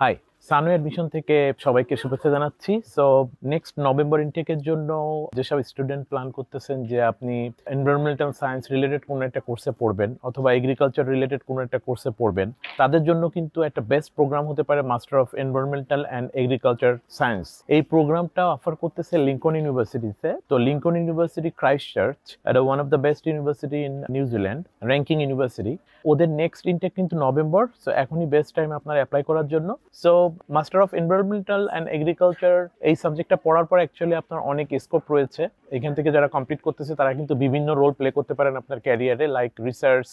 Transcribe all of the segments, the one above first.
High, Sanu admission থেকে সবাইকে শুভেচ্ছা জানাচ্ছি। সো নেক্সট নভেম্বর ইনটেকের জন্য যেসব স্টুডেন্ট প্ল্যান করতেছেন যে আপনি এনভায়রনমেন্টাল সায়েন্স রিলেটেড কোনো একটা কোর্সে পড়বেন অথবা এগ্রিকালচার রিলেটেড কোনো একটা কোর্সে পড়বেন, তাদের জন্য কিন্তু একটা বেস্ট প্রোগ্রাম হতে পারে master of environmental and agriculture science. এই প্রোগ্রামটা অফার করতেছে লিঙ্কন ইউনিভার্সিটিতে। তো লিঙ্কন ইউনিভার্সিটি ক্রাইস্ট চার্চ, এটা one of the best university in New Zealand, ranking university. ওদের নেক্সট ইনটেক কিন্তু নভেম্বর। সো এখনই বেস্ট টাইম আপনার অ্যাপ্লাই করার জন্য। So master of environmental and agriculture এই সাবজেক্টটা পড়ার পর অ্যাকচুয়ালি আপনার অনেক স্কোপ রয়েছে। এখান থেকে যারা কমপ্লিট করতেছে তারা কিন্তু বিভিন্ন রোল প্লে করতে পারেন আপনার ক্যারিয়ারে, like research,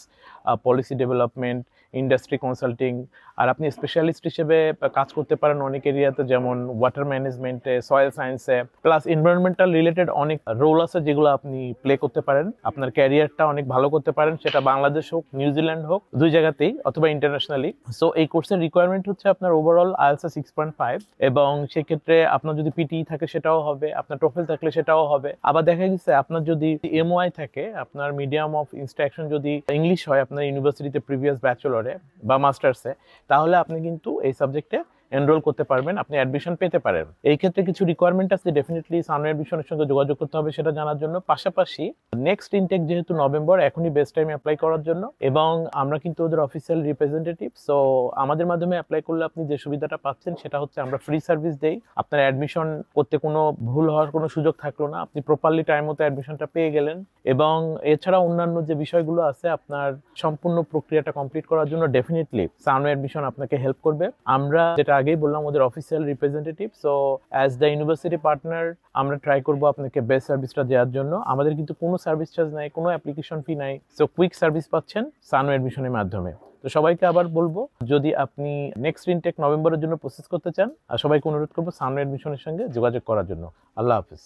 policy development, industry consulting. আর আপনি স্পেশালিস্ট হিসেবে কাজ করতে পারেন অনেক এরিয়াতে, যেমন ওয়াটার ম্যানেজমেন্টে, সয়েল সায়েন্সে, প্লাস এনভায়রনমেন্টাল রিলেটেড অনেক রোল আছে যেগুলো আপনি প্লে করতে পারেন। আপনার ক্যারিয়ারটা অনেক ভালো করতে পারেন, সেটা বাংলাদেশ হোক, নিউজিল্যান্ড হোক, দুই জায়গাতেই, অথবা ইন্টারন্যাশনালি। সো এই কোর্সের রিকোয়ারমেন্ট হচ্ছে আপনার ওভারঅল আইএলটিএস 6.5, এবং সেক্ষেত্রে আপনার যদি পিটিই থাকে সেটাও হবে, আপনার টোফেল থাকলে সেটাও হবে। আবার দেখা গেছে আপনার যদি এমওআই থাকে, আপনার মিডিয়াম অফ ইনস্ট্রাকশন যদি ইংলিশ হয় আপনার ইউনিভার্সিটিতে প্রিভিয়াস ব্যাচেলরে বা মাস্টার্সে, তাহলে আপনি কিন্তু এই সাবজেক্টে এনরোল করতে পারবেন, আপনি অ্যাডমিশন পেতে পারেন। এই ক্ষেত্রে কিছু রিকোয়ারমেন্ট আছে, ডেফিনেটলি সানু অ্যাডমিশনের সঙ্গে যোগাযোগ করতে হবে সেটা জানার জন্য। পাশাপাশি নেক্সট ইনটেক যেহেতু নভেম্বর, এখনই বেস্ট টাইম অ্যাপ্লাই করার জন্য, এবং আমরা কিন্তু ওদের অফিসিয়াল রিপ্রেজেন্টেটিভ। সো আমাদের মাধ্যমে অ্যাপ্লাই করলে আপনি যে সুবিধাটা পাচ্ছেন সেটা হচ্ছে আমরা ফ্রি সার্ভিস দেই। আপনার অ্যাডমিশন করতে কোনো ভুল হওয়ার কোনো সুযোগ থাকলো না, আপনি প্রপারলি টাইম মতো অ্যাডমিশনটা পেয়ে গেলেন। এবং এছাড়া অন্যান্য যে বিষয়গুলো আছে, আপনার সম্পূর্ণ প্রক্রিয়াটা কমপ্লিট করার জন্য ডেফিনেটলি সানু অ্যাডমিশন আপনাকে হেল্প করবে। আমরা যেটা আগেই বললাম, ওদের official representative. So as the university partner আমরা ট্রাই করবো আপনাকে বেস্ট সার্ভিসটা দেওয়ার জন্য। আমাদের কিন্তু কোনো সার্ভিস চার্জ নাই, কোনো অ্যাপ্লিকেশন ফি নাই। সো কুইক সার্ভিস পাচ্ছেন সানু অ্যাডমিশনের মাধ্যমে। তো সবাইকে আবার বলবো, যদি আপনি নেক্সট ইনটেক নভেম্বরের জন্য প্রসেস করতে চান, আর সবাইকে অনুরোধ করবো সানু অ্যাডমিশনের সঙ্গে যোগাযোগ করার জন্য। আল্লাহ হাফিজ।